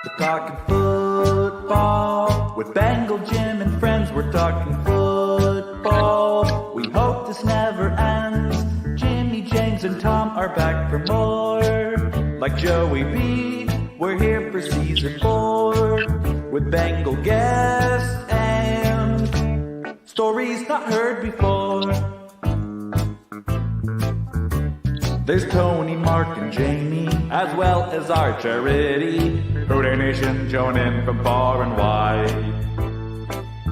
We're talking football with Bengal Jim and friends. We're talking football. We hope this never ends. Jimmy, James, and Tom are back for more. Like Joey B, we're here for season 4 with Bengal guests and stories not heard before. There's Tony, Mark, and Jamie, as well as our charity, Hooday Nation joining from far and wide.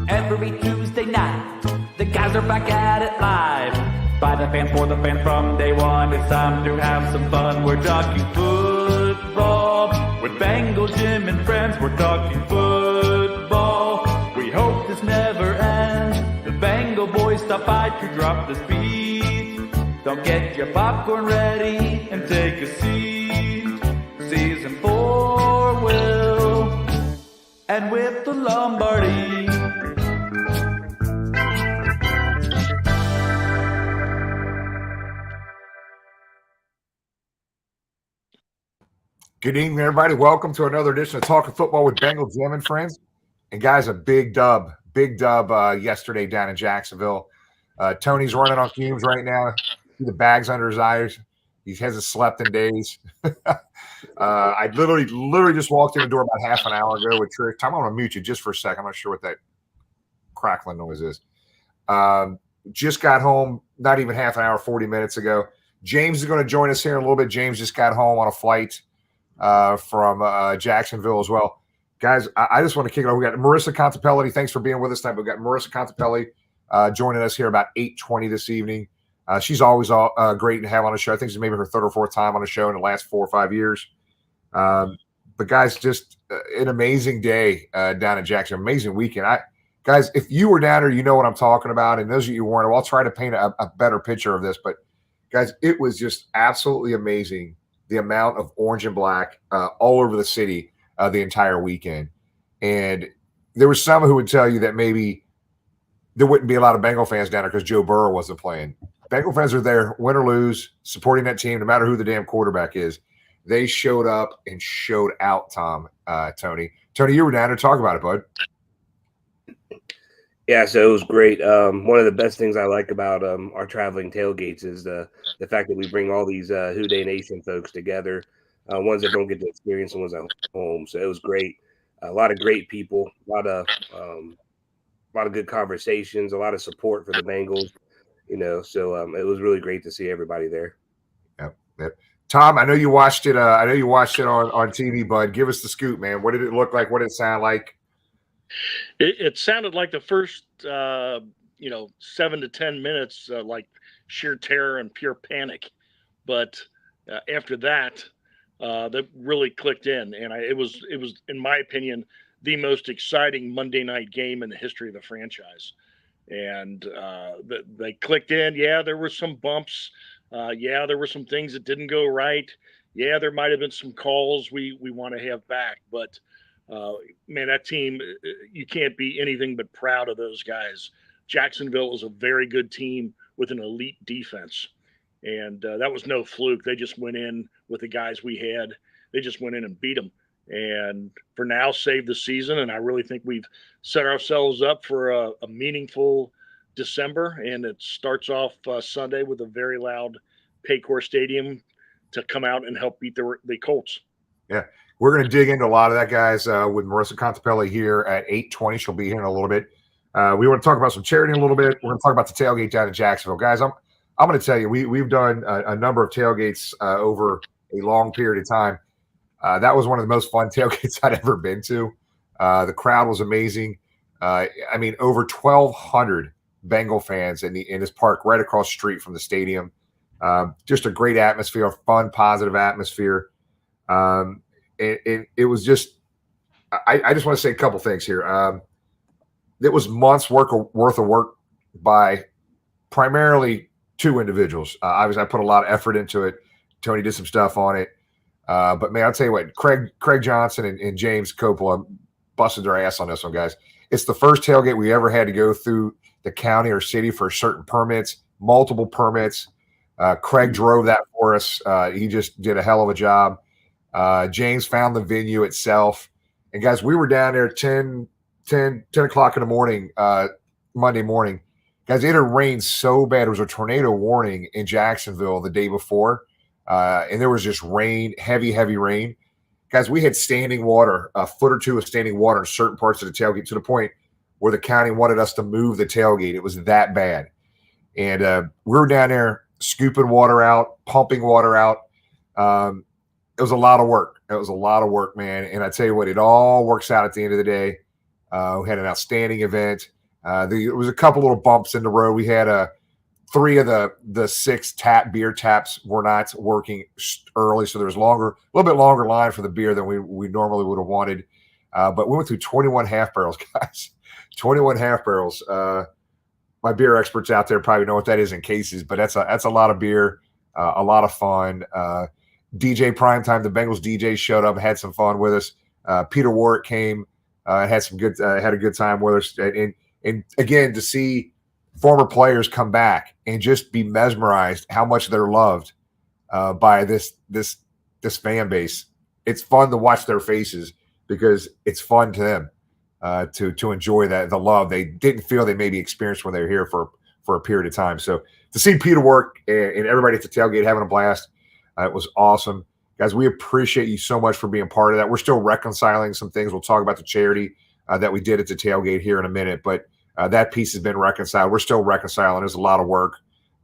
Every Tuesday night, the guys are back at it live. By the fan, for the fan, from day one, it's time to have some fun. We're talking football with Bengal Jim and friends. We're talking football. We hope this never ends. The Bengal boys stop by to drop the speed. Don't get your popcorn ready and take a seat. Season 4 will end with the Lombardi. Good evening, everybody. Welcome to another edition of Talking Football with Bengal Jim and friends. And guys, a big dub yesterday down in Jacksonville. Tony's running on fumes right now. The bags under his eyes. He hasn't slept in days. I literally just walked in the door about half an hour ago with Trish. Tom, I'm going to mute you just for a second. I'm not sure what that crackling noise is. Just got home not even half an hour, 40 minutes ago. James is going to join us here in a little bit. James just got home on a flight from Jacksonville as well. Guys, I just want to kick it off. We got MARISA CONTIPELLI. Thanks for being with us tonight. We've got MARISA CONTIPELLI joining us here about 8:20 this evening. She's always great to have on the show. I think it's maybe her third or fourth time on the show in the last 4 or 5 years. But guys, just an amazing day down in Jackson. Amazing weekend. Guys, if you were down there, you know what I'm talking about. And those of you who weren't, I'll try to paint a better picture of this. But guys, it was just absolutely amazing, the amount of orange and black all over the city the entire weekend. And there was some who would tell you that maybe there wouldn't be a lot of Bengal fans down there because Joe Burrow wasn't playing. Bengal fans are there, win or lose, supporting that team, no matter who the damn quarterback is. They showed up and showed out, Tony. Tony, you were down there. Talk about it, bud. Yeah, so it was great. One of the best things I like about our traveling tailgates is the fact that we bring all these Houday Nation folks together, ones that don't get to experience and ones at home. So it was great. A lot of great people, a lot of good conversations, a lot of support for the Bengals. So it was really great to see everybody there. Yep. Tom, I know you watched it. On TV, bud. Give us the scoop, man. What did it look like? What did it sound like? It sounded like the first, 7 to 10 minutes, like sheer terror and pure panic. But after that, that really clicked in, and it was, in my opinion, the most exciting Monday night game in the history of the franchise. And they clicked in. Yeah, there were some bumps. Yeah, there were some things that didn't go right. Yeah, there might have been some calls we want to have back. But, man, that team, you can't be anything but proud of those guys. Jacksonville is a very good team with an elite defense. And that was no fluke. They just went in with the guys we had. They just went in and beat them. And for now, saved the season. And I really think we've set ourselves up for a meaningful December. And it starts off Sunday with a very loud Paycor Stadium to come out and help beat the Colts. Yeah, we're going to dig into a lot of that, guys, with MARISA CONTIPELLI here at 8:20. She'll be here in a little bit. We want to talk about some charity in a little bit. We're going to talk about the tailgate down in Jacksonville. Guys, I'm going to tell you, we've done a number of tailgates over a long period of time. That was one of the most fun tailgates I'd ever been to. The crowd was amazing. Over 1,200 Bengal fans in this park right across the street from the stadium. Just a great atmosphere, a fun, positive atmosphere. It was just – I just want to say a couple things here. It was months' worth of work by primarily two individuals. Obviously, I put a lot of effort into it. Tony did some stuff on it. But, man, I'll tell you what, Craig Johnson and James Coppola busted their ass on this one, guys. It's the first tailgate we ever had to go through the county or city for certain permits, multiple permits. Craig drove that for us. He just did a hell of a job. James found the venue itself. And guys, we were down there 10 o'clock in the morning, Monday morning. Guys, it had rained so bad. There was a tornado warning in Jacksonville the day before. And there was just rain, heavy rain. Guys, we had standing water, a foot or two of standing water in certain parts of the tailgate, to the point where the county wanted us to move the tailgate. It was that bad. And we were down there scooping water out, pumping water out. It was a lot of work. It was a lot of work, man. And I tell you what, it all works out at the end of the day. We had an outstanding event. There was a couple little bumps in the road. We had 3 of the 6 beer taps were not working early, so there was a little bit longer line for the beer than we normally would have wanted. But we went through 21 half barrels, guys. 21 half barrels. My beer experts out there probably know what that is in cases, but that's a lot of beer, a lot of fun. DJ Primetime, the Bengals DJ, showed up, had some fun with us. Peter Warwick came, had a good time with us, and again, to see former players come back and just be mesmerized how much they're loved by this fan base. It's fun to watch their faces because it's fun to them to enjoy the love they didn't feel they maybe experienced when they were here for a period of time. So to see Peter work and everybody at the tailgate having a blast, it was awesome. Guys, we appreciate you so much for being part of that. We're still reconciling some things. We'll talk about the charity that we did at the tailgate here in a minute, but that piece has been reconciled. We're still reconciling. There's a lot of work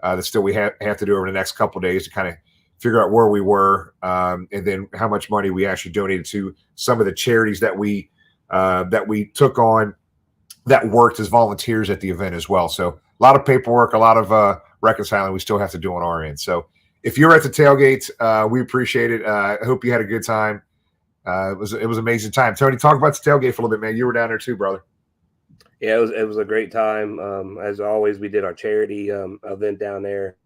that still we have to do over the next couple of days to kind of figure out where we were and then how much money we actually donated to some of the charities that we took on that worked as volunteers at the event as well. So a lot of paperwork, a lot of reconciling we still have to do on our end. So if you're at the tailgate, we appreciate it. I hope you had a good time. It was an amazing time. Tony, talk about the tailgate for a little bit, man. You were down there too, brother. Yeah, it was a great time. As always, we did our charity event down there.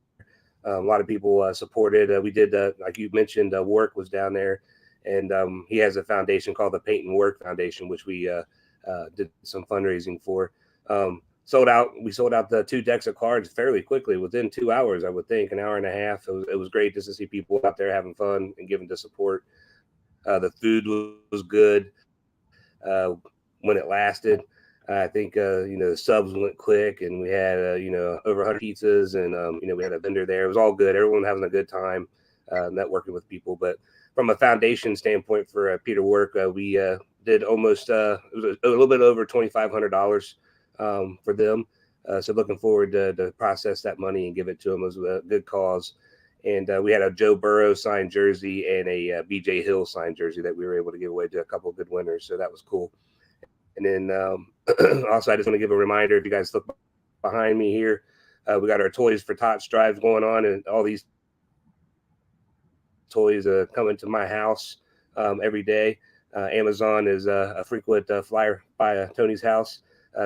A lot of people supported. We did, like you mentioned, Warwick was down there, and he has a foundation called the Paint and Work Foundation, which we did some fundraising for. We sold out the 2 decks of cards fairly quickly, within 2 hours, I would think, an hour and a half. It was great just to see people out there having fun and giving the support. The food was good when it lasted. I think the subs went quick, and we had over 100 pizzas, and we had a vendor there. It was all good. Everyone having a good time, networking with people. But from a foundation standpoint for Peter Work, we did almost it was a little bit over $2,500 for them. So looking forward to process that money and give it to them. It was a good cause. And we had a Joe Burrow signed jersey and a BJ Hill signed jersey that we were able to give away to a couple of good winners. So that was cool. And then also, I just want to give a reminder, if you guys look behind me here, we got our Toys for Tots drive going on, and all these toys coming to my house every day. Amazon is a frequent flyer by Tony's house,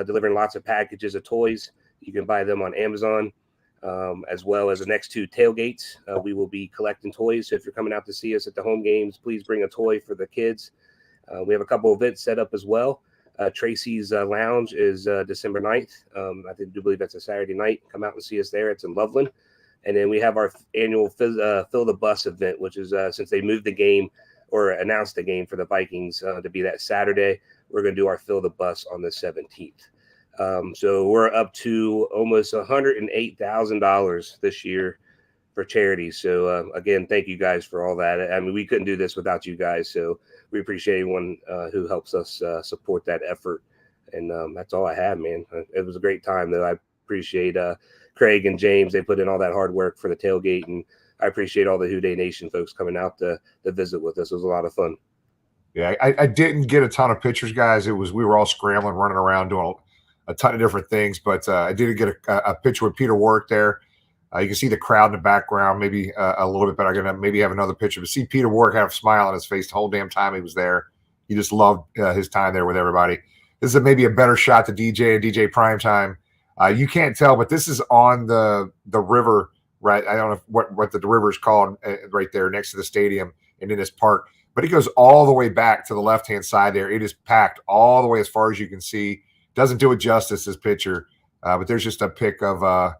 delivering lots of packages of toys. You can buy them on Amazon, as well as the next 2 tailgates. We will be collecting toys. So if you're coming out to see us at the home games, please bring a toy for the kids. We have a couple of events set up as well. Tracy's Lounge is December 9th. I do believe that's a Saturday night. Come out and see us there. It's in Loveland. And then we have our annual Fill the Bus event, which is since they moved the game or announced the game for the Vikings to be that Saturday, we're going to do our Fill the Bus on the 17th. So we're up to almost $108,000 this year for charity. So again, thank you guys for all that. I mean, we couldn't do this without you guys. So we appreciate anyone who helps us support that effort. And that's all I have, man. It was a great time, though. I appreciate Craig and James. They put in all that hard work for the tailgate. And I appreciate all the Who Day Nation folks coming out to visit with us. It was a lot of fun. Yeah, I didn't get a ton of pictures, guys. We were all scrambling, running around, doing a ton of different things. But I did get a picture with Peter Work there. You can see the crowd in the background, maybe a little bit better. I'm going to maybe have another picture. But see Peter Warwick have a smile on his face the whole damn time he was there. He just loved his time there with everybody. This is maybe a better shot to DJ and DJ Primetime. You can't tell, but this is on the river, right? I don't know what the river is called right there next to the stadium and in this park. But it goes all the way back to the left-hand side there. It is packed all the way as far as you can see. Doesn't do it justice, this picture. But there's just a pic of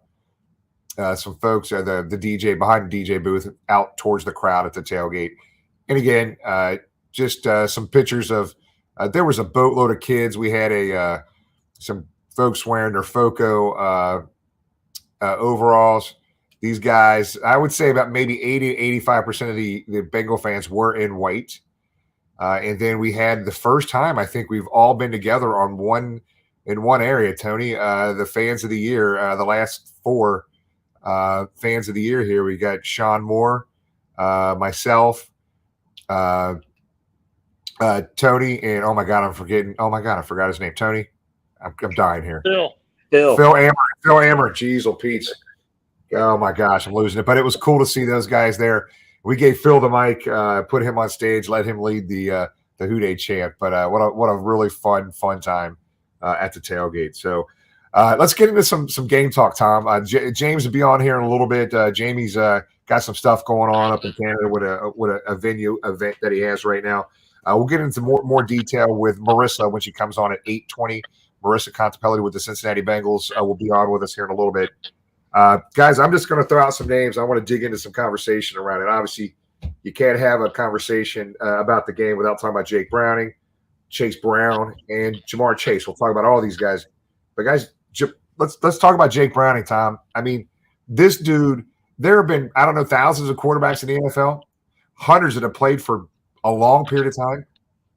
some folks, the DJ behind the DJ booth out towards the crowd at the tailgate. And again, just some pictures of There was a boatload of kids. We had some folks wearing their FOCO overalls. These guys, I would say about maybe 80 to 85% of the Bengal fans were in white. And then we had the first time I think we've all been together on one area, Tony. The fans of the year, the last 4 fans of the year here. We got Sean Moore, myself, Tony, and oh my God, I forgot his name. Tony, I'm dying here. Phil Ammer. Jeez, oh Pete. Oh my gosh, I'm losing it. But it was cool to see those guys there. We gave Phil the mic, put him on stage, let him lead the Who Dey chant. But what a really fun time at the tailgate. So let's get into some game talk, Tom. James will be on here in a little bit. Jamie's got some stuff going on up in Canada with a venue event that he has right now. We'll get into more detail with Marisa when she comes on at 8:20. Marisa Contipelli with the Cincinnati Bengals will be on with us here in a little bit. Guys, I'm just going to throw out some names. I want to dig into some conversation around it. Obviously, you can't have a conversation about the game without talking about Jake Browning, Chase Brown, and Jamar Chase. We'll talk about all these guys. But guys, let's talk about Jake Browning, Tom. I mean, this dude, there have been, I don't know, thousands of quarterbacks in the NFL, hundreds that have played for a long period of time.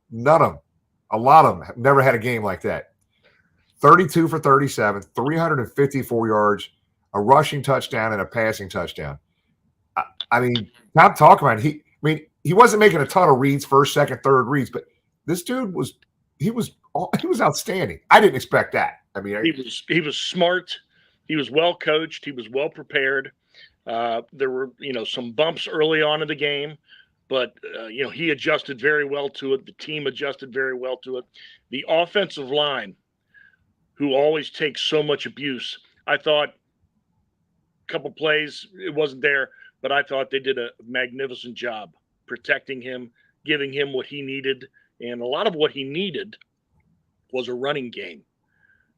None of them, a lot of them have never had a game like that. 32 for 37, 354 yards, a rushing touchdown, and a passing touchdown. I mean, not talking about it. He wasn't making a ton of reads, first, second, third reads, but this dude was outstanding. I didn't expect that. I mean, he was smart. He was well coached. He was well prepared. There were some bumps early on in the game, but he adjusted very well to it. The team adjusted very well to it. The offensive line, who always takes so much abuse, I thought a couple plays it wasn't there, but I thought they did a magnificent job protecting him, giving him what he needed, and a lot of what he needed was a running game.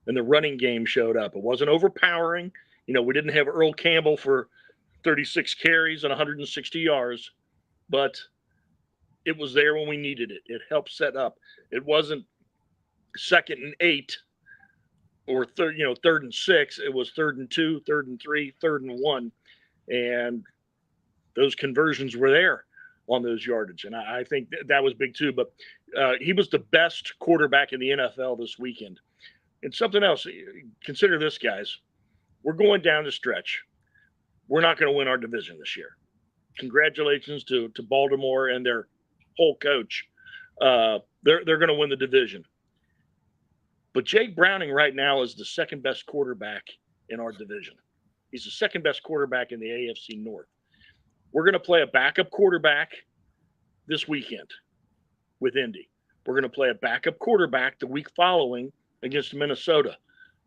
And the running game showed up. It wasn't overpowering. We didn't have Earl Campbell for 36 carries and 160 yards, but it was there when we needed it. It helped set up. It wasn't 2nd and 8 or 3rd and 6. It was 3rd and 2, 3rd and 3, 3rd and 1. And those conversions were there on those yardage. And I think that was big too. But he was the best quarterback in the NFL this weekend. And something else, consider this, guys. We're going down the stretch. We're not going to win our division this year. Congratulations to Baltimore and their whole coach. They're going to win the division. But Jake Browning right now is the second best quarterback in our division. He's the second best quarterback in the AFC North. We're going to play a backup quarterback this weekend with Indy. We're going to play a backup quarterback the week following against Minnesota.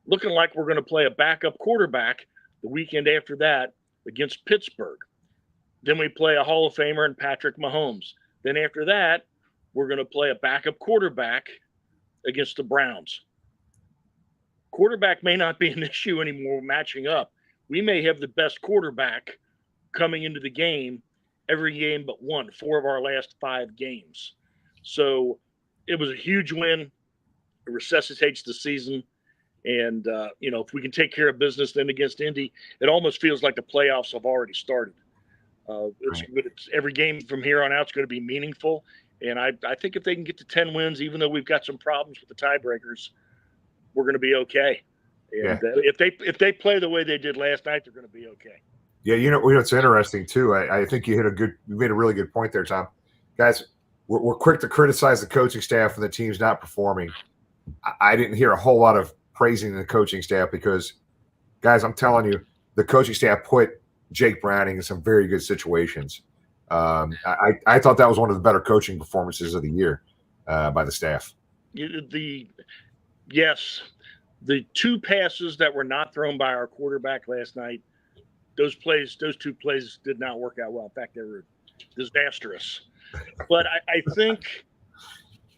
Looking like we're going to play a backup quarterback the weekend after that against Pittsburgh. Then we play a Hall of Famer in Patrick Mahomes. Then after that, we're going to play a backup quarterback against the Browns. Quarterback may not be an issue anymore matching up. We may have the best quarterback coming into the game every game but one, 4 of our last 5 games. So it was a huge win. It resuscitates the season. And, if we can take care of business then against Indy, it almost feels like the playoffs have already started. It's every game from here on out is going to be meaningful. And I think if they can get to 10 wins, even though we've got some problems with the tiebreakers, we're going to be okay. And if they play the way they did last night, they're going to be okay. Yeah, it's interesting too. I think you made a really good point there, Tom. Guys, we're quick to criticize the coaching staff and the team's not performing. I didn't hear a whole lot of praising the coaching staff because, guys, I'm telling you, the coaching staff put Jake Browning in some very good situations. I thought that was one of the better coaching performances of the year by the staff. Yes, the 2 passes that were not thrown by our quarterback last night, those 2 plays did not work out well. In fact, they were disastrous. But I think,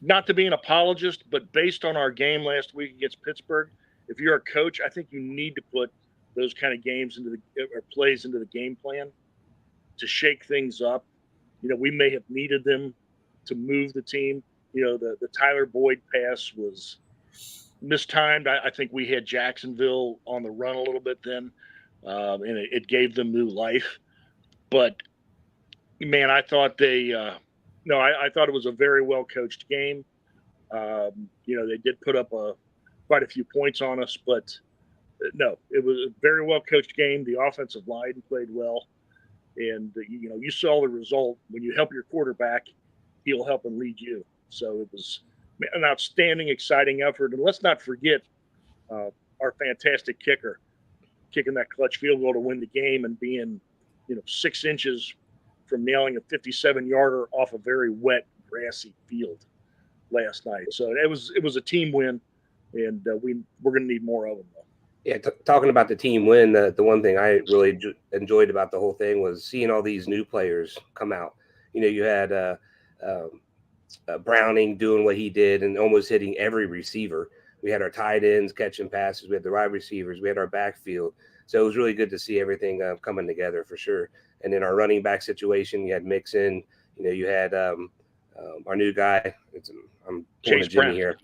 not to be an apologist, but based on our game last week against Pittsburgh, if you're a coach, I think you need to put those kind of games or plays into the game plan to shake things up. We may have needed them to move the team, The Tyler Boyd pass was mistimed. I think we had Jacksonville on the run a little bit then, and it gave them new life. But man, I thought I thought it was a very well coached game. They did put up quite a few points on us, but no, it was a very well coached game. The offensive line played well, and you saw the result. When you help your quarterback, he'll help and lead you. So it was an outstanding, exciting effort. And let's not forget our fantastic kicker kicking that clutch field goal to win the game and being 6 inches from nailing a 57-yarder off a very wet, grassy field last night. So it was a team win, and we're going to need more of them, though. Yeah, talking about the team win, the one thing I really enjoyed about the whole thing was seeing all these new players come out. You had Browning doing what he did and almost hitting every receiver. We had our tight ends catching passes. We had the wide receivers. We had our backfield. So it was really good to see everything coming together for sure. And in our running back situation, you had Mixon. You had our new guy. I'm Chase Brown here.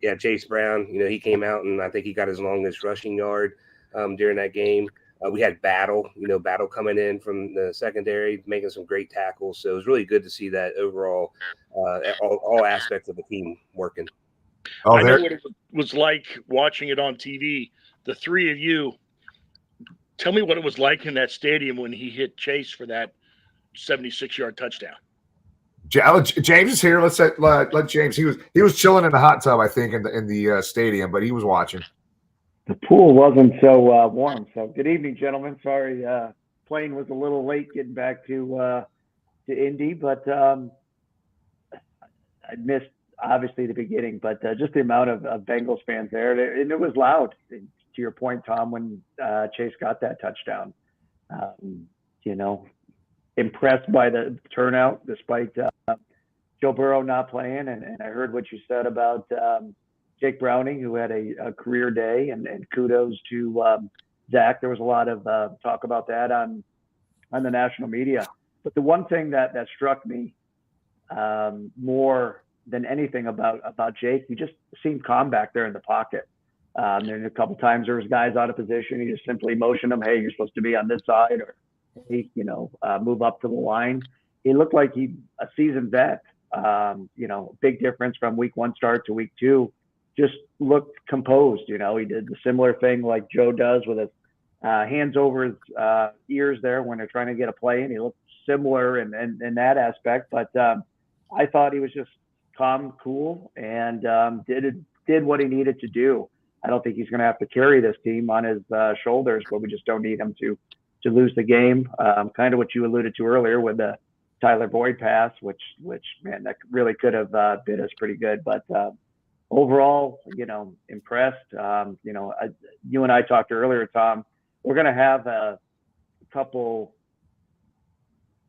Yeah, Chase Brown. He came out and I think he got his longest rushing yard during that game. We had Battle coming in from the secondary, making some great tackles. So it was really good to see that overall, all aspects of the team working. I know what it was like watching it on TV. The three of you, tell me what it was like in that stadium when he hit Chase for that 76-yard touchdown. James is here. Let's let James. He was chilling in the hot tub, I think, in the stadium, but he was watching. The pool wasn't so warm. So good evening, gentlemen. Sorry, plane was a little late getting back to Indy, but I missed obviously the beginning. But just the amount of Bengals fans there, and it was loud. To your point, Tom, when Chase got that touchdown, impressed by the turnout despite Joe Burrow not playing. And I heard what you said about Jake Browning, who had a career day, and kudos to Zach. There was a lot of talk about that on the national media. But the one thing that struck me more than anything about Jake, he just seemed calm back there in the pocket. There's a couple times there was guys out of position. He just simply motioned them, hey, you're supposed to be on this side, or move up to the line. He looked like a seasoned vet. Big difference from week 1 start to week 2. Just looked composed. He did the similar thing like Joe does with his hands over his ears there when they're trying to get a play, and he looked similar in that aspect. But I thought he was just calm, cool, and did what he needed to do. I don't think he's going to have to carry this team on his shoulders, but we just don't need him to lose the game. Kind of what you alluded to earlier with the Tyler Boyd pass, which man, that really could have bit us pretty good. But overall, impressed. You and I talked earlier, Tom. We're going to have a couple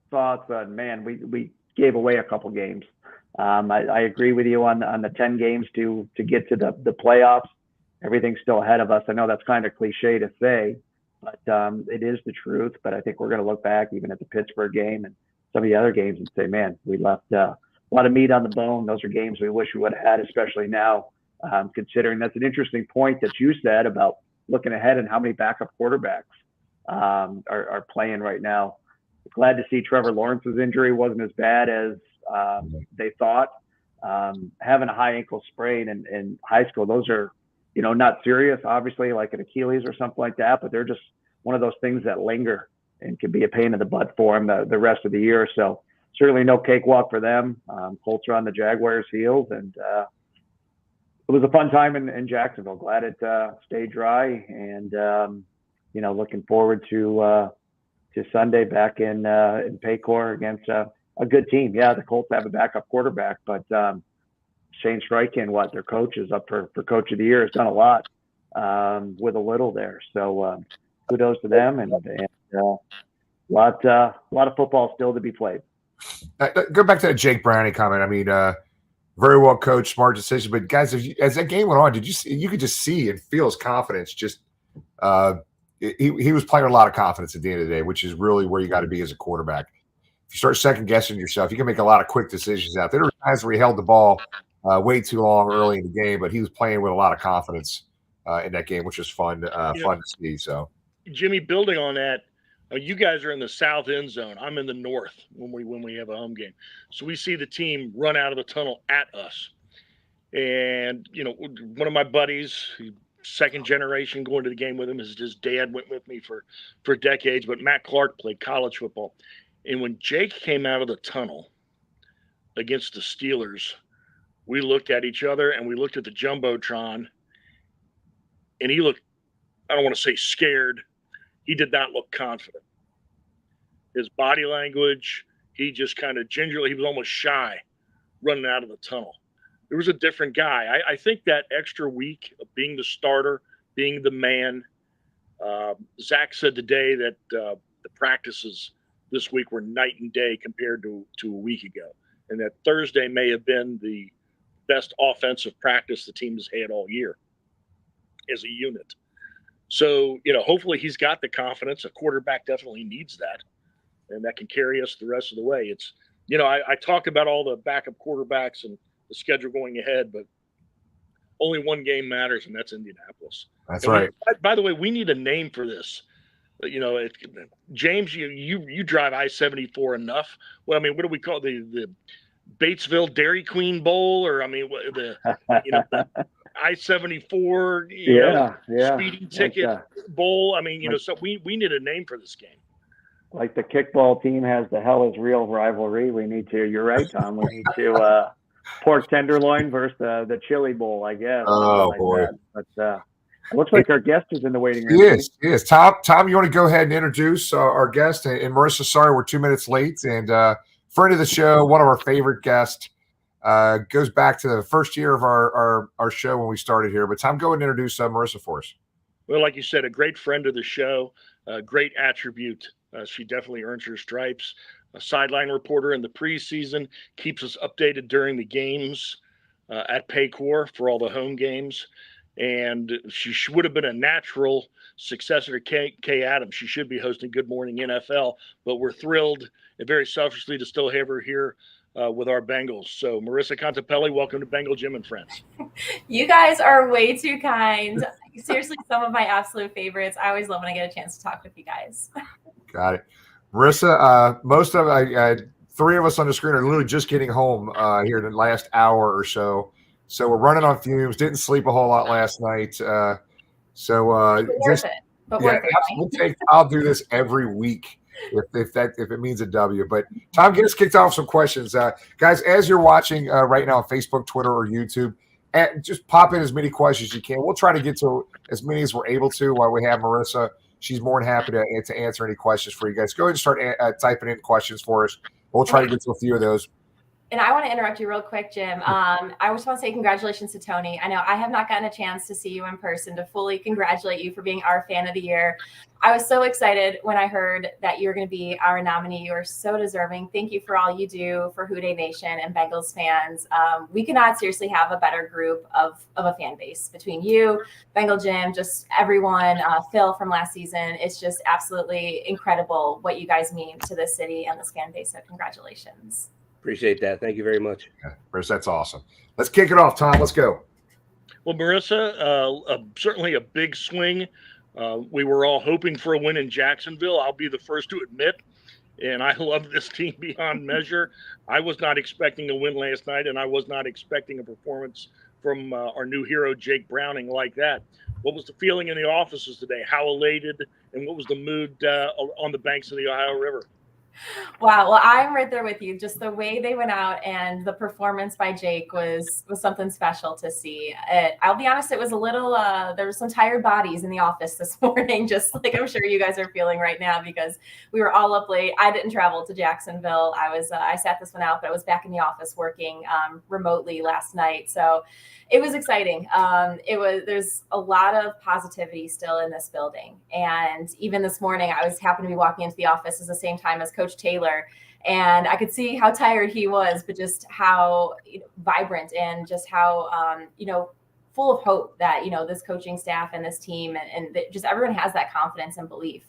thoughts on, man, we gave away a couple games. I agree with you on the 10 games to get to the playoffs. Everything's still ahead of us. I know that's kind of cliche to say, but it is the truth. But I think we're going to look back even at the Pittsburgh game and some of the other games and say, man, we left a lot of meat on the bone. Those are games we wish we would have had, especially now, considering that's an interesting point that you said about looking ahead and how many backup quarterbacks are playing right now. Glad to see Trevor Lawrence's injury wasn't as bad as they thought. Having a high ankle sprain in high school, those are, not serious, obviously, like an Achilles or something like that, but they're just one of those things that linger and can be a pain in the butt for them the rest of the year. So certainly no cakewalk for them. Colts are on the Jaguars' heels, and it was a fun time in Jacksonville. Glad it stayed dry, and looking forward to Sunday back in Paycor against a good team. Yeah, the Colts have a backup quarterback, but Shane Steichen, their coach, is up for Coach of the Year. Has done a lot with a little there. So kudos to them, and a lot of football still to be played. Go back to that Jake Browning comment. I mean, very well coached, smart decision. But guys, as that game went on, did you see? You could just see and feel his confidence. Just he was playing with a lot of confidence at the end of the day, which is really where you got to be as a quarterback. if you start second guessing yourself, you can make a lot of quick decisions out there. There were times where he held the ball way too long early in the game, but he was playing with a lot of confidence in that game, which was fun to see. So, Jimmy, building on that, you guys are in the south end zone. I'm in the north when we have a home game. So we see the team run out of the tunnel at us. And, one of my buddies, second generation going to the game with him, his dad went with me for decades, but Matt Clark played college football. And when Jake came out of the tunnel against the Steelers, we looked at each other and we looked at the Jumbotron, and he looked, I don't want to say scared. He did not look confident. His body language, he just kind of gingerly, he was almost shy running out of the tunnel. There was a different guy. I think that extra week of being the starter, being the man, Zach said today that the practices this week were night and day compared to a week ago. And that Thursday may have been the best offensive practice the team has had all year as a unit. So, hopefully he's got the confidence. A quarterback definitely needs that, and that can carry us the rest of the way. It's, I talk about all the backup quarterbacks and the schedule going ahead, but only one game matters, and that's Indianapolis. That's right. By the way, we need a name for this. James, you drive I-74 enough. Well, I mean, what do we call the Batesville Dairy Queen Bowl, or the I-74 speeding ticket bowl? I mean, so we need a name for this game. Like the kickball team has the Hell is Real rivalry. We need to. You're right, Tom. We need to pork tenderloin versus the chili bowl, I guess. Oh boy! But it looks like our guest is in the waiting room. He is. Tom, you want to go ahead and introduce our guest? And Marissa, sorry we're 2 minutes late. And friend of the show, one of our favorite guests, goes back to the first year of our show when we started here. But Tom, go ahead and introduce Marissa for us. Well, like you said, a great friend of the show, a great attribute. She definitely earns her stripes. A sideline reporter in the preseason, keeps us updated during the games at Paycor for all the home games. And she would have been a natural successor to Kay Adams. She should be hosting Good Morning NFL, but we're thrilled and very selfishly to still have her here with our Bengals. So Marisa Contipelli, welcome to Bengal Jim and Friends. You guys are way too kind. Seriously, some of my absolute favorites. I always love when I get a chance to talk with you guys. Got it. Marissa, most of three of us on the screen are literally just getting home here in the last hour or so. So we're running on fumes. Didn't sleep a whole lot last night. Worth it. I'll do this every week if it means a W. But Tom, get us kicked off some questions, guys. As you're watching right now on Facebook, Twitter, or YouTube, just pop in as many questions as you can. We'll try to get to as many as we're able to while we have Marissa. She's more than happy to answer any questions for you guys. Go ahead and start typing in questions for us. We'll try to get to a few of those. And I want to interrupt you real quick, Jim. I just want to say congratulations to Tony. I know I have not gotten a chance to see you in person to fully congratulate you for being our fan of the year. I was so excited when I heard that you were going to be our nominee. You are so deserving. Thank you for all you do for Who Dey Nation and Bengals fans. We cannot seriously have a better group of a fan base between you, Bengal Jim, just everyone, Phil from last season. It's just absolutely incredible what you guys mean to this city and this fan base. So congratulations. Appreciate that. Thank you very much. Yeah, Marissa, that's awesome. Let's kick it off, Tom. Let's go. Well, Marissa, certainly a big swing. We were all hoping for a win in Jacksonville. I'll be the first to admit, and I love this team beyond measure. I was not expecting a win last night, and I was not expecting a performance from our new hero, Jake Browning, like that. What was the feeling in the offices today? How elated, and what was the mood on the banks of the Ohio River? Wow. Well, I'm right there with you. Just the way they went out and the performance by Jake was something special to see. I'll be honest, it was a little, there were some tired bodies in the office this morning, just like I'm sure you guys are feeling right now, because we were all up late. I didn't travel to Jacksonville. I sat this one out, but I was back in the office working remotely last night. So it was exciting. There's a lot of positivity still in this building. And even this morning, I happened to be walking into the office at the same time as Coach Taylor, and I could see how tired he was, but just how vibrant and just how, full of hope that, this coaching staff and this team and just everyone has that confidence and belief.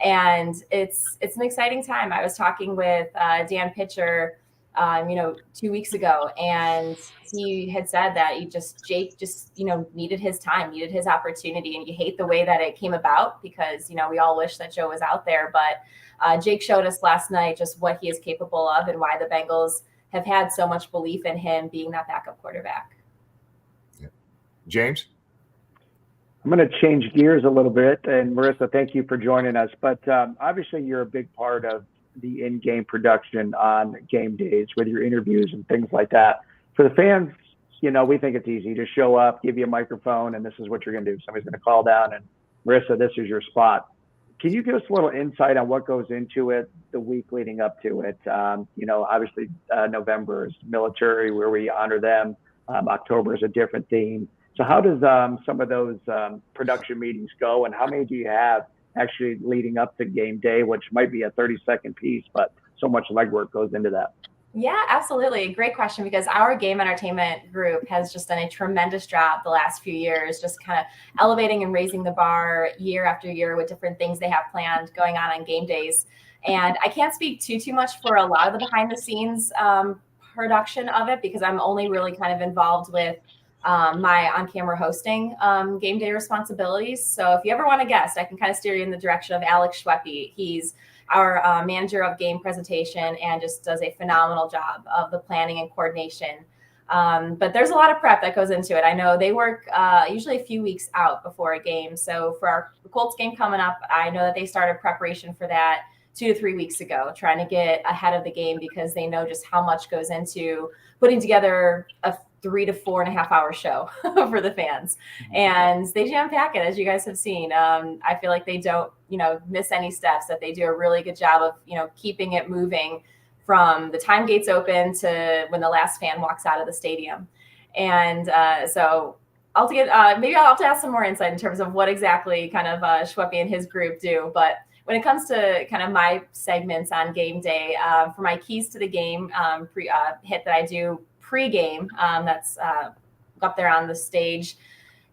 And it's an exciting time. I was talking with Dan Pitcher, 2 weeks ago, and he had said that Jake just, needed his time, needed his opportunity. And you hate the way that it came about because, we all wish that Joe was out there. But Jake showed us last night just what he is capable of and why the Bengals have had so much belief in him being that backup quarterback. Yeah. James? I'm going to change gears a little bit. And Marisa, thank you for joining us. But obviously, you're a big part of the in-game production on game days with your interviews and things like that. For the fans, we think it's easy to show up, give you a microphone, and this is what you're going to do. Somebody's going to call down, and Marisa, this is your spot. Can you give us a little insight on what goes into it the week leading up to it? Obviously, November is military, where we honor them. October is a different theme. So how does some of those production meetings go, and how many do you have actually leading up to game day, which might be a 30-second piece, but so much legwork goes into that? Yeah, absolutely. Great question, because our game entertainment group has just done a tremendous job the last few years, just kind of elevating and raising the bar year after year with different things they have planned going on game days. And I can't speak too much for a lot of the behind the scenes production of it, because I'm only really kind of involved with my on-camera hosting game day responsibilities. So if you ever want a guest, I can kind of steer you in the direction of Alex Schweppe. He's our manager of game presentation and just does a phenomenal job of the planning and coordination. But there's a lot of prep that goes into it. I know they work usually a few weeks out before a game. So for our Colts game coming up, I know that they started preparation for that 2 to 3 weeks ago, trying to get ahead of the game, because they know just how much goes into putting together a 3 to 4.5 hour show for the fans. And they jam pack it, as you guys have seen. I feel like they don't, miss any steps, that they do a really good job of, keeping it moving from the time gates open to when the last fan walks out of the stadium. And so I'll get, maybe I'll have to ask some more insight in terms of what exactly kind of Schweppe and his group do. But when it comes to kind of my segments on game day, for my keys to the game hit that I do pre-game, that's up there on the stage,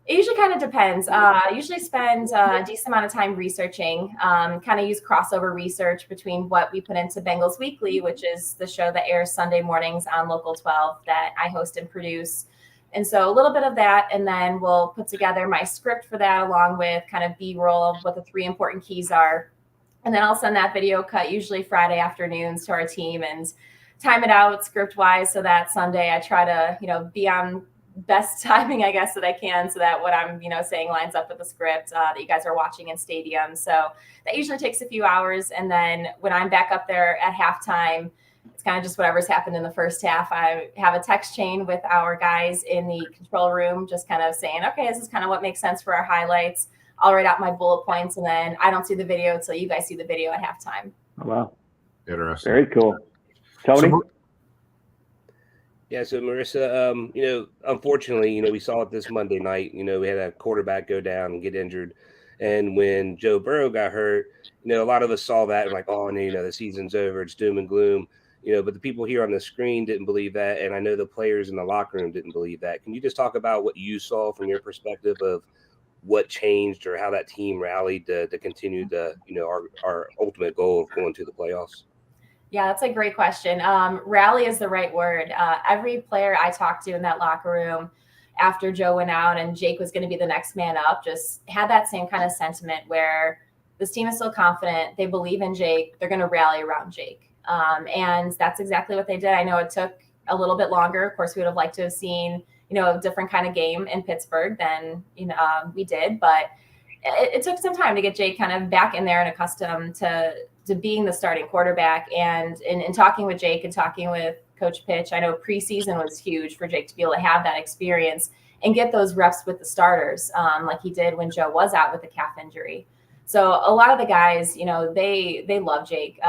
it usually kind of depends. I usually spend a decent amount of time researching, kind of use crossover research between what we put into Bengals Weekly, which is the show that airs Sunday mornings on Local 12 that I host and produce. And so a little bit of that, and then we'll put together my script for that, along with kind of B-roll of what the 3 important keys are. And then I'll send that video cut usually Friday afternoons to our team and time it out script wise, so that Sunday I try to, be on best timing, I guess, that I can, so that what I'm, saying lines up with the script that you guys are watching in stadium. So that usually takes a few hours. And then when I'm back up there at halftime, it's kind of just whatever's happened in the first half. I have a text chain with our guys in the control room, just kind of saying, okay, this is kind of what makes sense for our highlights. I'll write out my bullet points, and then I don't see the video until you guys see the video at halftime. Oh, wow. Interesting. Very cool. Tony? Yeah, so Marisa, unfortunately, we saw it this Monday night. We had a quarterback go down and get injured. And when Joe Burrow got hurt, a lot of us saw that and like, oh, no, the season's over. It's doom and gloom. But the people here on the screen didn't believe that. And I know the players in the locker room didn't believe that. Can you just talk about what you saw from your perspective of what changed or how that team rallied to continue our ultimate goal of going to the playoffs? Yeah, that's a great question. Rally is the right word. Every player I talked to in that locker room after Joe went out and Jake was going to be the next man up just had that same kind of sentiment where this team is so confident. They believe in Jake. They're going to rally around Jake. And that's exactly what they did. I know it took a little bit longer. Of course, we would have liked to have seen, a different kind of game in Pittsburgh than, we did. But it took some time to get Jake kind of back in there and accustomed to being the starting quarterback. And in talking with Jake and talking with Coach Pitch, I know preseason was huge for Jake to be able to have that experience and get those reps with the starters, like he did when Joe was out with the calf injury. So a lot of the guys, they love Jake.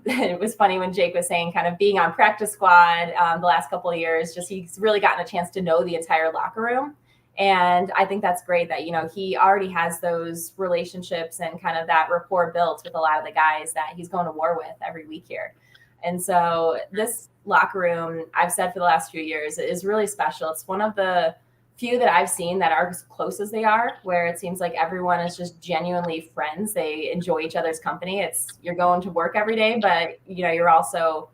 It was funny when Jake was saying kind of being on practice squad the last couple of years, just he's really gotten a chance to know the entire locker room. And I think that's great that, he already has those relationships and kind of that rapport built with a lot of the guys that he's going to war with every week here. And so this locker room, I've said for the last few years, is really special. It's one of the few that I've seen that are as close as they are, where it seems like everyone is just genuinely friends. They enjoy each other's company. You're going to work every day, but you're also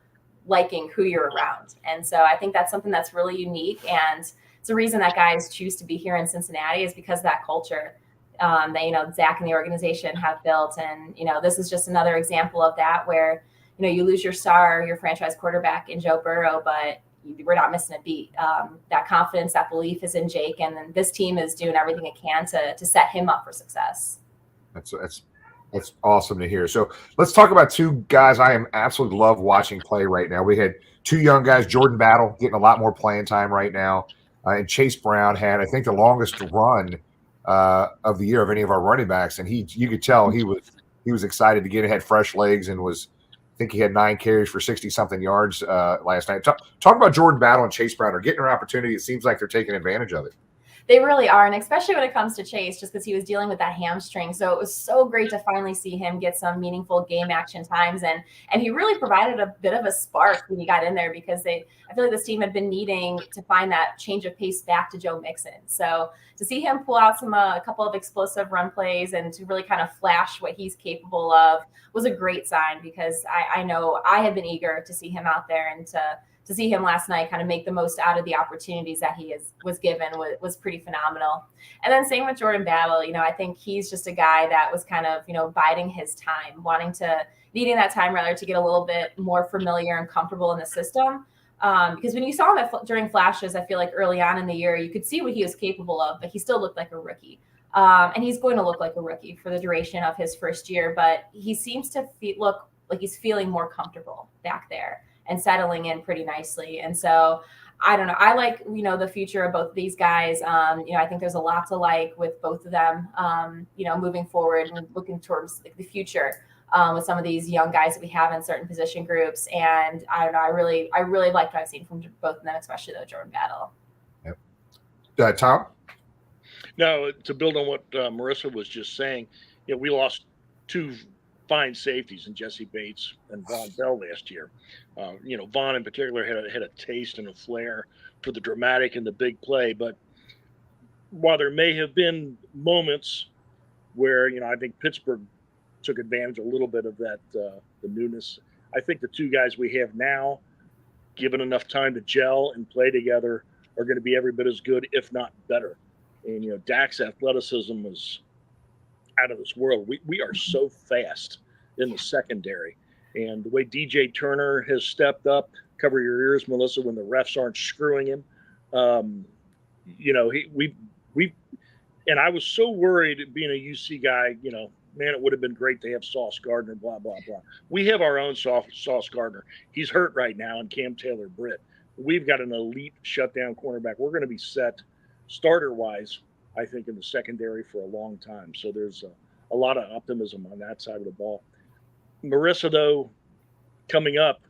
liking who you're around. And so I think that's something that's really unique. And it's a reason that guys choose to be here in Cincinnati is because of that culture that, Zach and the organization have built. And, this is just another example of that where, you lose your star, your franchise quarterback in Joe Burrow, but we're not missing a beat. That confidence, that belief is in Jake, and then this team is doing everything it can to set him up for success. That's awesome to hear. So let's talk about two guys I am absolutely love watching play right now. We had two young guys, Jordan Battle getting a lot more playing time right now, and Chase Brown had, I think, the longest run of the year of any of our running backs, and you could tell he was excited to get ahead, fresh legs, and I think he had 9 carries for 60-something yards last night. Talk about Jordan Battle and Chase Brown are getting an opportunity. It seems like they're taking advantage of it. They really are, and especially when it comes to Chase, just because he was dealing with that hamstring. So it was so great to finally see him get some meaningful game action times, and he really provided a bit of a spark when he got in there because I feel like this team had been needing to find that change of pace back to Joe Mixon. So to see him pull out a couple of explosive run plays and to really kind of flash what he's capable of was a great sign because I know I had been eager to see him out there, and to see him last night kind of make the most out of the opportunities that he was given was pretty phenomenal. And then same with Jordan Battle. I think he's just a guy that was kind of, biding his time, needing that time rather to get a little bit more familiar and comfortable in the system. Because when you saw him during flashes, I feel like early on in the year, you could see what he was capable of, but he still looked like a rookie. And he's going to look like a rookie for the duration of his first year, but he seems to look like he's feeling more comfortable back there and settling in pretty nicely. And so I don't know. I like, the future of both of these guys. I think there's a lot to like with both of them, moving forward and looking towards the future with some of these young guys that we have in certain position groups. And I don't know. I really liked what I've seen from both of them, especially though Jordan Battle. Yep. Tom? No, to build on what Marissa was just saying, we lost 2 fine safeties in Jesse Bates and Von Bell last year. Von in particular had a taste and a flair for the dramatic and the big play. But while there may have been moments where, I think Pittsburgh took advantage a little bit of that, the newness, I think the 2 guys we have now, given enough time to gel and play together, are going to be every bit as good, if not better. And, Dak's athleticism is out of this world. We are so fast in the secondary, and the way DJ Turner has stepped up, cover your ears, Melissa, when the refs aren't screwing him. And I was so worried being a UC guy, man, it would have been great to have Sauce Gardner, blah, blah, blah. We have our own Sauce Gardner. He's hurt right now, and Cam Taylor-Britt. We've got an elite shutdown cornerback. We're going to be set starter-wise, I think, in the secondary for a long time. So there's a lot of optimism on that side of the ball. Marissa, though, coming up,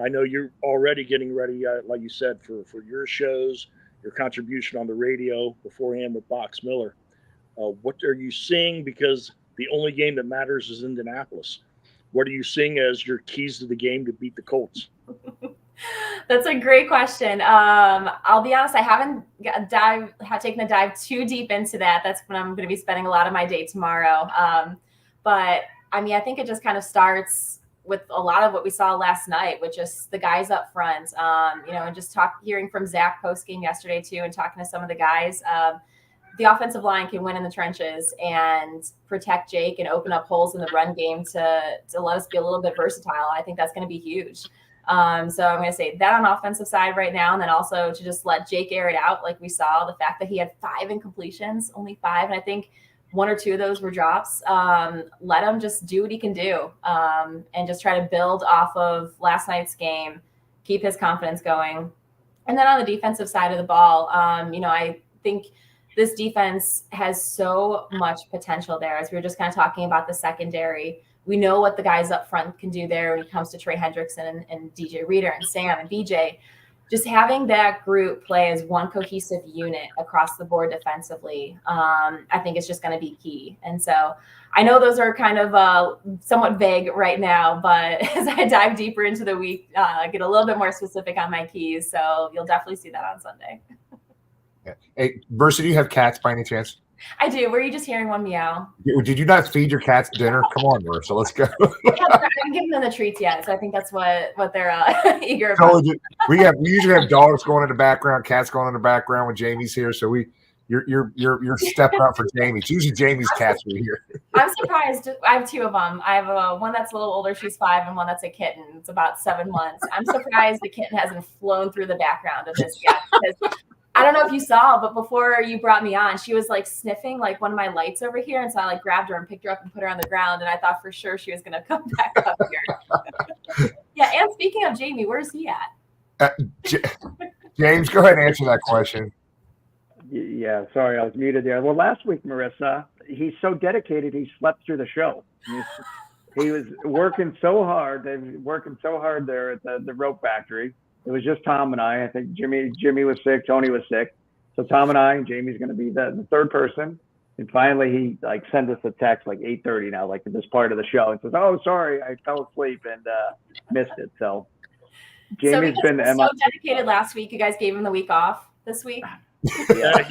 I know you're already getting ready, like you said, for your shows, your contribution on the radio beforehand with Box Miller. What are you seeing? Because the only game that matters is Indianapolis. What are you seeing as your keys to the game to beat the Colts? That's a great question. I'll be honest, I haven't taken a dive too deep into that. That's when I'm going to be spending a lot of my day tomorrow. But I mean, I think it just kind of starts with a lot of what we saw last night, with just the guys up front, and just hearing from Zach post game yesterday too, and talking to some of the guys. The offensive line can win in the trenches and protect Jake and open up holes in the run game to let us be a little bit versatile. I think that's going to be huge. So I'm going to say that on offensive side right now, and then also to just let Jake air it out. Like we saw, the fact that he had 5 incompletions, only 5. And I think 1 or 2 of those were drops. Let him just do what he can do, and just try to build off of last night's game, keep his confidence going. And then on the defensive side of the ball, I think this defense has so much potential there. As we were just kind of talking about the secondary, we know what the guys up front can do there when it comes to Trey Hendrickson and DJ Reader and Sam and BJ. Just having that group play as one cohesive unit across the board defensively, I think is just going to be key. And so I know those are kind of somewhat vague right now, but as I dive deeper into the week, I get a little bit more specific on my keys. So you'll definitely see that on Sunday. Yeah. Hey, Mercy, do you have cats by any chance? I do. Were you just hearing one meow? Did you not feed your cats dinner? Come on, Marissa, let's go. I haven't given them the treats yet, so I think that's what they're eager about. So we usually have dogs going in the background, cats going in the background when Jamie's here. So you're stepping up for Jamie. It's usually Jamie's cats are here. I'm surprised. I have two of them. I have one that's a little older, she's 5, and one that's a kitten. It's about 7 months. I'm surprised the kitten hasn't flown through the background of this yet. Because I don't know if you saw, but before you brought me on, she was like sniffing like one of my lights over here. And so I like grabbed her and picked her up and put her on the ground. And I thought for sure she was going to come back up here. Yeah. And speaking of Jamie, where's he at? James, go ahead and answer that question. Yeah, sorry, I was muted there. Well, last week, Marissa, he's so dedicated, he slept through the show. He was working so hard. They were working so hard there at the rope factory. It was just Tom and I. I think Jimmy was sick. Tony was sick. So Tom and I, and Jamie's going to be the third person. And finally, he like sends us a text like 8:30 now, like at this part of the show, and says, "Oh, sorry, I fell asleep and missed it." So Jamie's been so dedicated last week. You guys gave him the week off this week. Yeah,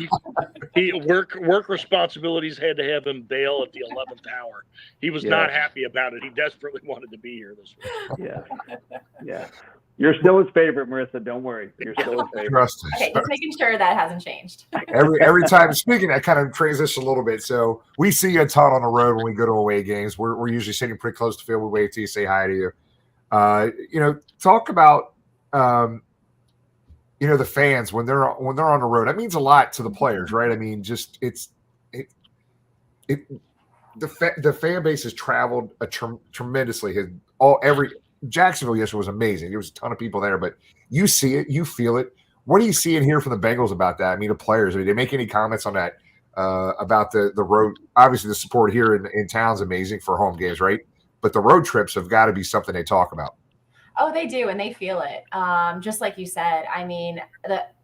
he work responsibilities had to have him bail at the 11th hour. He was not happy about it. He desperately wanted to be here this week. Yeah. You're still his favorite, Marissa. Don't worry. You're still his favorite. Trust us. Okay, just making sure that hasn't changed. Every time, speaking, I kind of transition a little bit. So we see you a ton on the road when we go to away games. We're usually sitting pretty close to the field. We wait till you say hi to you. Talk about the fans when they're on the road. That means a lot to the players, right? I mean, just the fan base has traveled tremendously. Jacksonville yesterday was amazing. There was a ton of people there, but you see it, you feel it. What do you see and hear from the Bengals about that? I mean, the players. I mean, they make any comments on that about the road? Obviously, the support here in town is amazing for home games, right? But the road trips have got to be something they talk about. Oh, they do, and they feel it. Just like you said, I mean,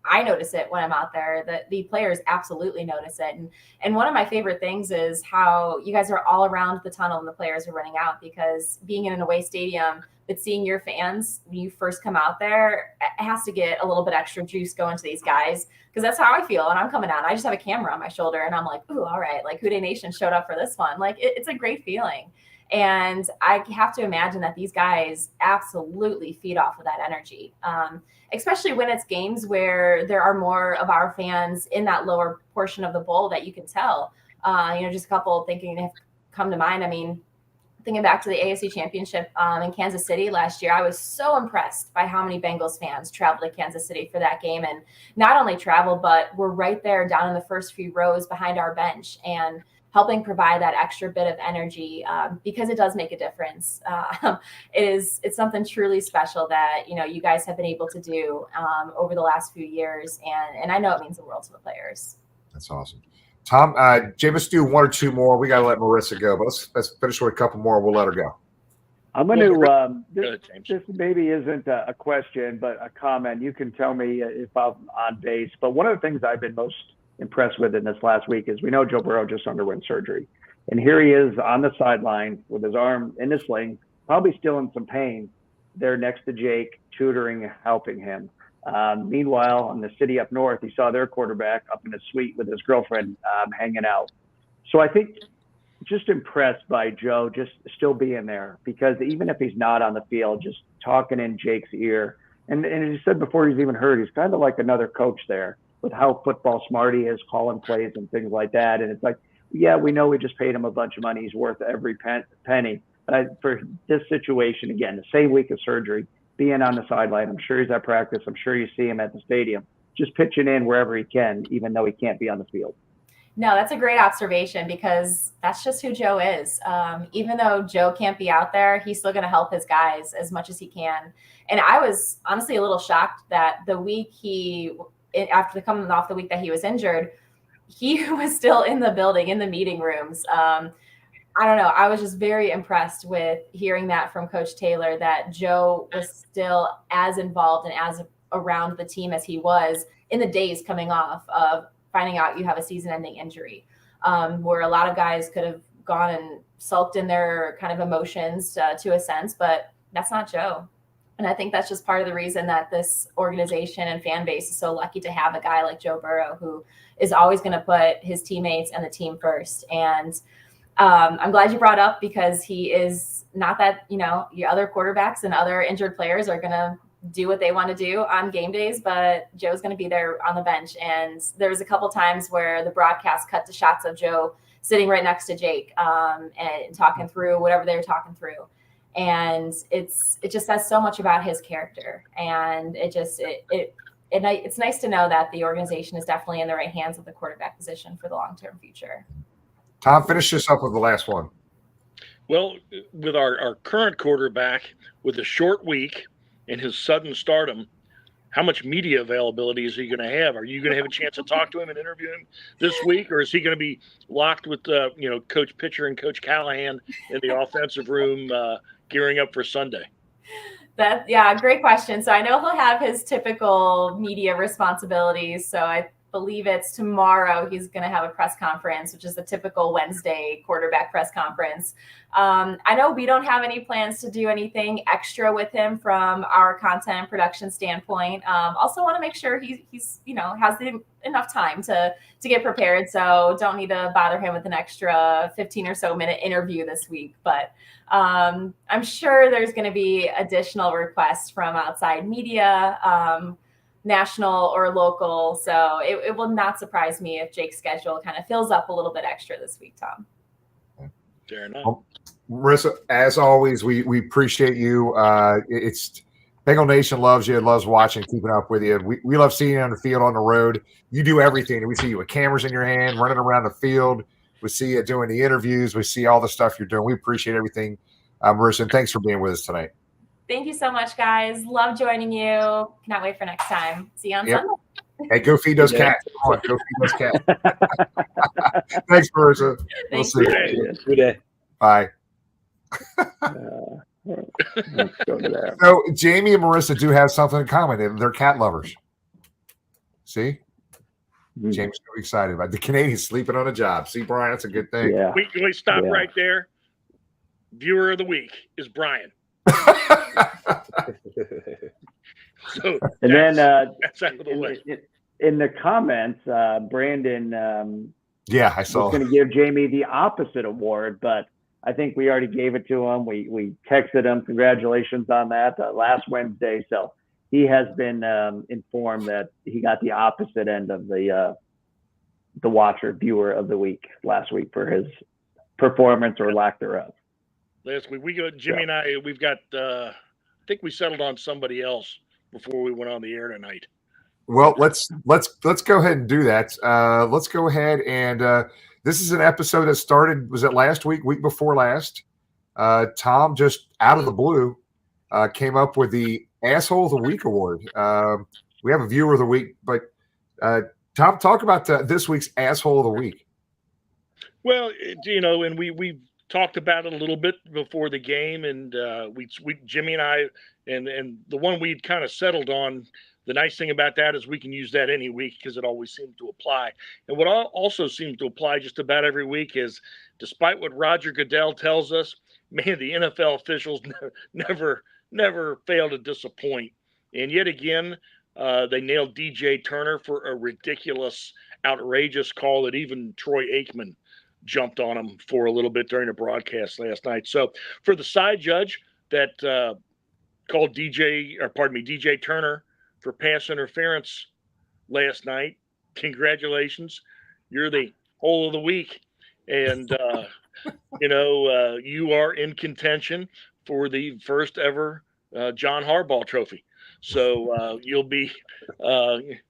I notice it when I'm out there. The players absolutely notice it. And one of my favorite things is how you guys are all around the tunnel and the players are running out, because being in an away stadium, but seeing your fans when you first come out there, it has to get a little bit extra juice going to these guys, because that's how I feel when I'm coming out. I just have a camera on my shoulder and I'm like, ooh, all right, like Houday Nation showed up for this one. Like it's a great feeling. And I have to imagine that these guys absolutely feed off of that energy, especially when it's games where there are more of our fans in that lower portion of the bowl that you can tell. Just a couple thinking have come to mind. I mean, thinking back to the AFC Championship in Kansas City last year, I was so impressed by how many Bengals fans traveled to Kansas City for that game. And not only traveled, but were right there down in the first few rows behind our bench and helping provide that extra bit of energy, because it does make a difference. It's something truly special that you guys have been able to do over the last few years, and I know it means the world to the players. That's awesome, Tom. Jay, let's do one or two more. We got to let Marissa go, but let's finish with a couple more. We'll let her go. I'm going to. This maybe isn't a question, but a comment. You can tell me if I'm on base. But one of the things I've been most impressed with in this last week is we know Joe Burrow just underwent surgery, and here he is on the sideline with his arm in the sling, probably still in some pain, there next to Jake, tutoring, helping him. Meanwhile, in the city up north, he saw their quarterback up in his suite with his girlfriend hanging out. So I think just impressed by Joe just still being there, because even if he's not on the field, just talking in Jake's ear. And as you said before he's even hurt, he's kind of like another coach there, with how football smart he is, calling plays and things like that. And it's like, yeah, we know we just paid him a bunch of money. He's worth every penny. But for this situation, again, the same week of surgery, being on the sideline, I'm sure he's at practice. I'm sure you see him at the stadium, just pitching in wherever he can, even though he can't be on the field. No, that's a great observation, because that's just who Joe is. Even though Joe can't be out there, he's still going to help his guys as much as he can. And I was honestly a little shocked that the week after coming off the week that he was injured, he was still in the building, in the meeting rooms. I don't know. I was just very impressed with hearing that from Coach Taylor, that Joe was still as involved and as around the team as he was in the days coming off of finding out you have a season-ending injury, where a lot of guys could have gone and sulked in their kind of emotions to a sense, but that's not Joe. And I think that's just part of the reason that this organization and fan base is so lucky to have a guy like Joe Burrow, who is always going to put his teammates and the team first. And I'm glad you brought up, because he is not that, your other quarterbacks and other injured players are going to do what they want to do on game days, but Joe's going to be there on the bench. And there was a couple times where the broadcast cut to shots of Joe sitting right next to Jake and talking through whatever they were talking through. And it just says so much about his character. And it's nice to know that the organization is definitely in the right hands of the quarterback position for the long-term future. Tom, finish this up with the last one. Well, with our current quarterback, with a short week and his sudden stardom, how much media availability is he going to have? Are you going to have a chance to talk to him and interview him this week, or is he going to be locked with Coach Pitcher and Coach Callahan in the offensive room gearing up for Sunday? Great question. So I know he'll have his typical media responsibilities. So I believe it's tomorrow he's going to have a press conference, which is the typical Wednesday quarterback press conference. I know we don't have any plans to do anything extra with him from our content and production standpoint. Also want to make sure he's has enough time to get prepared. So don't need to bother him with an extra 15 or so minute interview this week. But I'm sure there's going to be additional requests from outside media, national or local. So it will not surprise me if Jake's schedule kind of fills up a little bit extra this week, Tom. Fair enough. Well, Marissa, as always, we appreciate you. It's Bengal Nation loves you, loves watching, keeping up with you. We love seeing you on the field, on the road. You do everything. We see you with cameras in your hand, running around the field. We see you doing the interviews. We see all the stuff you're doing. We appreciate everything, Marissa, and thanks for being with us tonight. Thank you so much, guys. Love joining you. Cannot wait for next time. See you on Sunday. Hey, go feed those cats. Come on, go feed those cats. Thanks, Marissa. We'll see you. Good day. Bye. Let's go to that. So Jamie and Marissa do have something in common. They're cat lovers. See? Jamie's so excited about it. The Canadians sleeping on a job. See, Brian, that's a good thing. Yeah. We stop right there. Viewer of the week is Brian. So And then that's out of the way. in the comments, Brandon Yeah, I saw. was going to give Jamie the opposite award, but I think we already gave it to him. We texted him congratulations on that last Wednesday. So he has been informed that he got the opposite end of the viewer of the week last week for his performance or lack thereof. Last week, Jimmy and I, we've got, I think we settled on somebody else before we went on the air tonight. Well, let's go ahead and do that. Let's go ahead and this is an episode that started, was it last week before last? Tom, just out of the blue, came up with the Asshole of the Week award. We have a Viewer of the Week, but Tom, talk about this week's Asshole of the Week. Well, and we talked about it a little bit before the game, and we Jimmy and I, and the one we'd kind of settled on. The nice thing about that is we can use that any week because it always seems to apply. And what also seems to apply just about every week is, despite what Roger Goodell tells us, man, the NFL officials never fail to disappoint. And yet again, they nailed DJ Turner for a ridiculous, outrageous call that even Troy Aikman jumped on him for a little bit during the broadcast last night. So for the side judge that called DJ Turner for pass interference last night, congratulations. You're the hole of the week. And, you are in contention for the first ever John Harbaugh trophy. So you'll be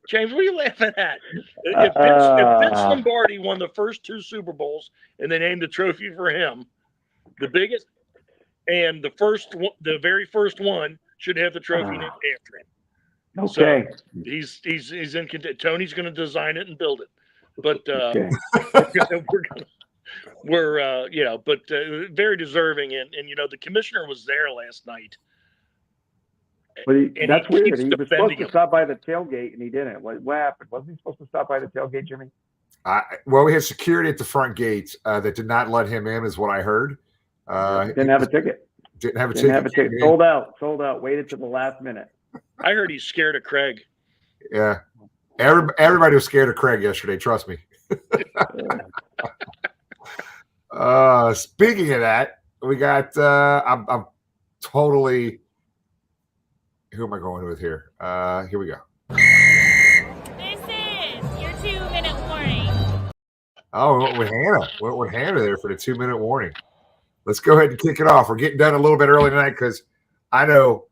James, what are you laughing at? If Vince Lombardi won the first 2 Super Bowls and they named the trophy for him, the biggest and the very first one should have the trophy named after him. Okay. So he's in contention. Tony's going to design it and build it, but very deserving. And the commissioner was there last night. But that's weird. keeps He was supposed to him. stop by the tailgate, and he didn't. What happened? Wasn't he supposed to stop by the tailgate, Jimmy? Well, we had security at the front gate that did not let him in, is what I heard. Didn't have a ticket. Didn't have a Didn't ticket. have a ticket. Sold out. Waited to the last minute. I heard he's scared of Craig. Yeah. Everybody was scared of Craig yesterday. Trust me. Speaking of that, we got. I'm totally. Who am I going with here? Here we go. This is your 2-minute warning. Oh, we went with Hannah. Went with Hannah there for the 2-minute warning. Let's go ahead and kick it off. We're getting done a little bit early tonight because I know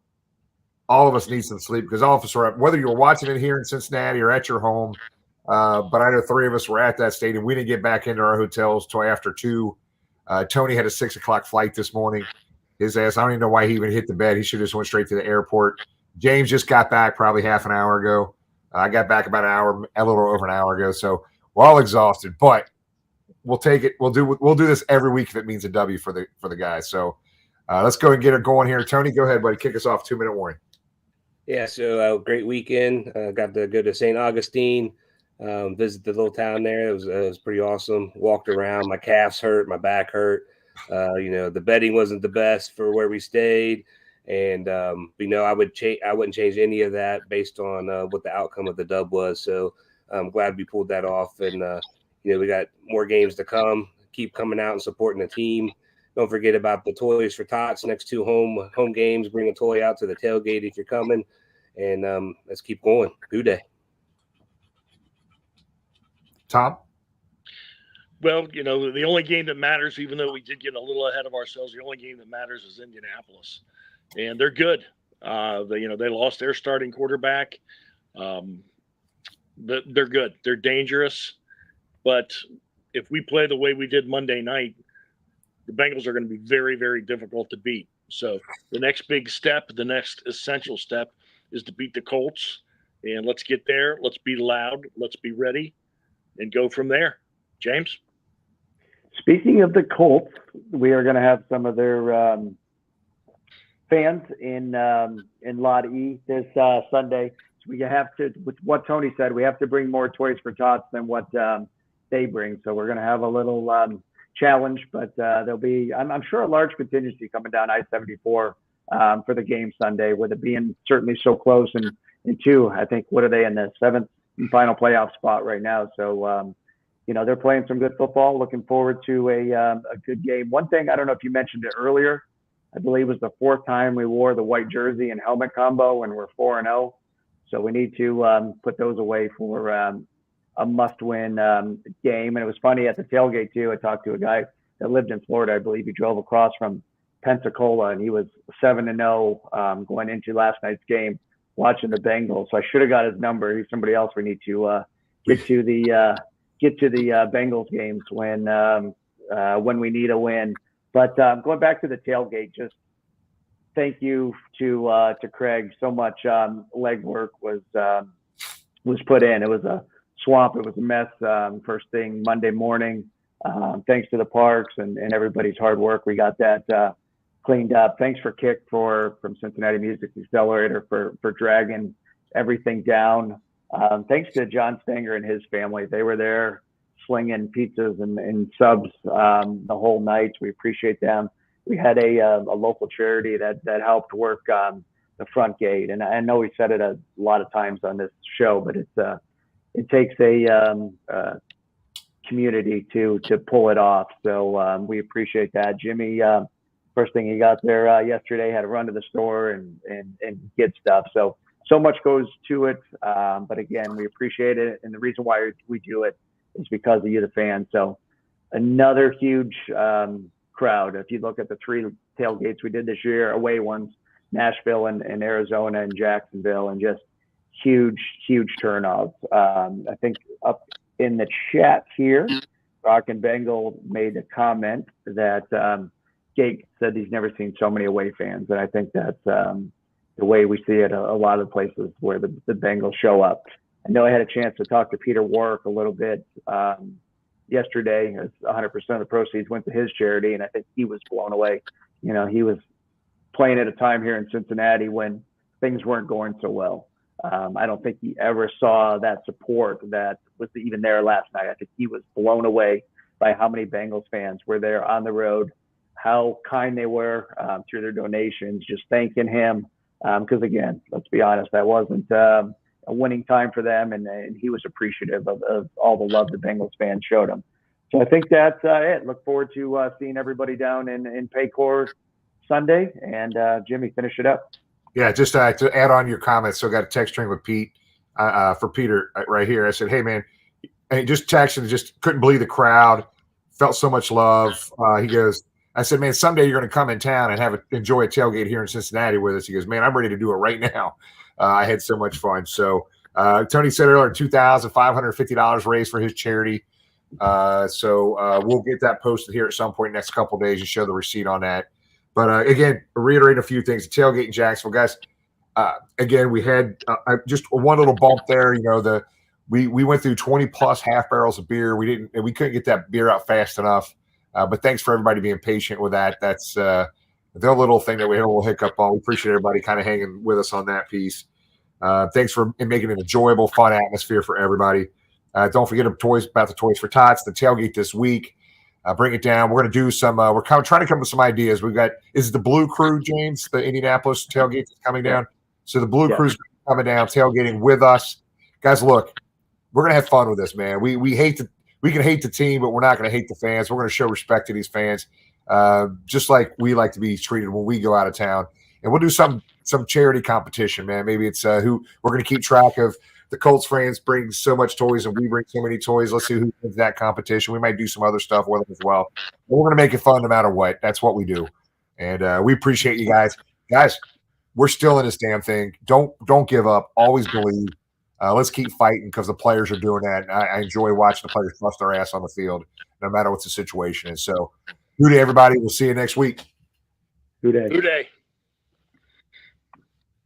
all of us need some sleep because all of us are up, whether you're watching it here in Cincinnati or at your home. But I know 3 of us were at that stadium. We didn't get back into our hotels till after 2. Tony had a 6 o'clock flight this morning. His ass, I don't even know why he even hit the bed. He should have just went straight to the airport. James just got back probably half an hour ago. I got back about a little over an hour ago. So we're all exhausted, but we'll take it. We'll do this every week if it means a W for the guys. So let's go and get it going here. Tony, go ahead, buddy. Kick us off. 2-minute warning. Yeah, so great weekend. Got to go to St. Augustine, visit the little town there. It was pretty awesome. Walked around. My calves hurt. My back hurt. The bedding wasn't the best for where we stayed. And, I wouldn't change any of that based on what the outcome of the dub was. So I'm glad we pulled that off. And, we got more games to come. Keep coming out and supporting the team. Don't forget about the Toys for Tots next 2 home games. Bring a toy out to the tailgate if you're coming. And let's keep going. Who Day. Tom? Well, the only game that matters, even though we did get a little ahead of ourselves, the only game that matters is Indianapolis. And they're good. They lost their starting quarterback. They're good. They're dangerous. But if we play the way we did Monday night, the Bengals are going to be very, very difficult to beat. So the next big step, the next essential step is to beat the Colts. And let's get there. Let's be loud. Let's be ready and go from there. James? Speaking of the Colts, we are going to have some of their fans in Lot E this Sunday. So we have to, with what Tony said, we have to bring more Toys for Tots than what they bring. So we're going to have a little challenge, but there'll be, I'm sure, a large contingency coming down I-74 for the game Sunday, with it being certainly so close. And 2, I think, what are they in the 7th and final playoff spot right now? So, they're playing some good football. Looking forward to a good game. One thing, I don't know if you mentioned it earlier, I believe it was the 4th time we wore the white jersey and helmet combo, and we're 4-0. So we need to put those away for a must-win game. And it was funny at the tailgate too. I talked to a guy that lived in Florida. I believe he drove across from Pensacola, and he was 7-0 going into last night's game, watching the Bengals. So I should have got his number. He's somebody else we need to get to the Bengals games when we need a win. But going back to the tailgate, just thank you to Craig. So much legwork was put in. It was a swamp. It was a mess first thing Monday morning. Thanks to the parks and everybody's hard work, we got that cleaned up. Thanks for Kick from Cincinnati Music Accelerator for dragging everything down. Thanks to John Stenger and his family. They were there slinging pizzas and subs the whole night. We appreciate them. We had a local charity that helped work the front gate. And I know we said it a lot of times on this show, but it takes a community to pull it off. So we appreciate that. Jimmy, first thing he got there yesterday, had to run to the store and get stuff. So much goes to it. But again, we appreciate it. And the reason why we do it is because of you, the fans. So another huge crowd. If you look at the 3 tailgates we did this year, away ones, Nashville and Arizona and Jacksonville, and just huge turnouts. I think up in the chat here, Rock and Bengal made a comment that Jake said he's never seen so many away fans. And I think that's the way we see it a lot of places where the Bengals show up. I know I had a chance to talk to Peter Warwick a little bit yesterday, as 100% of the proceeds went to his charity, and I think he was blown away. He was playing at a time here in Cincinnati when things weren't going so well. I don't think he ever saw that support that was even there last night. I think he was blown away by how many Bengals fans were there on the road, how kind they were through their donations, just thanking him. Because again, let's be honest, that wasn't a winning time for them, and he was appreciative of all the love the Bengals fans showed him. So I think that's it. Look forward to seeing everybody down in Paycor Sunday. And Jimmy, finish it up. Yeah, just to add on your comments. So I got a text string with Pete for Peter right here. I said, hey, man, hey, just texting, just couldn't believe the crowd. Felt so much love. He goes, I said, man, someday you're going to come in town and enjoy a tailgate here in Cincinnati with us. He goes, man, I'm ready to do it right now. I had so much fun. So Tony said earlier, $2,550 raised for his charity. So we'll get that posted here at some point next couple of days and show the receipt on that. But again, reiterate a few things. The tailgate in Jacksonville, guys. Again, we had just one little bump there. You know, we went through 20 plus half barrels of beer. We couldn't get that beer out fast enough. But thanks for everybody being patient with that. That's the little thing that we had a little hiccup on. We appreciate everybody kind of hanging with us on that piece. Thanks for making an enjoyable, fun atmosphere for everybody. Don't forget about the Toys for Tots, the tailgate this week. Bring it down. We're going to do some. We're trying to come up with some ideas. We've got the Blue Crew, James, the Indianapolis tailgate that's coming down. So the Blue Crew's coming down, tailgating with us, guys. Look, we're going to have fun with this, man. We can hate the team, but we're not going to hate the fans. We're going to show respect to these fans, just like we like to be treated when we go out of town. And we'll do some charity competition, man. Maybe it's who we're going to keep track of. The Colts fans bring so much toys, and we bring so many toys. Let's see who wins that competition. We might do some other stuff with them as well. But we're going to make it fun no matter what. That's what we do, and we appreciate you guys. Guys, we're still in this damn thing. Don't give up. Always believe. Let's keep fighting because the players are doing that. And I enjoy watching the players bust their ass on the field, no matter what the situation is. So, good day, everybody. We'll see you next week. Good day. Good day.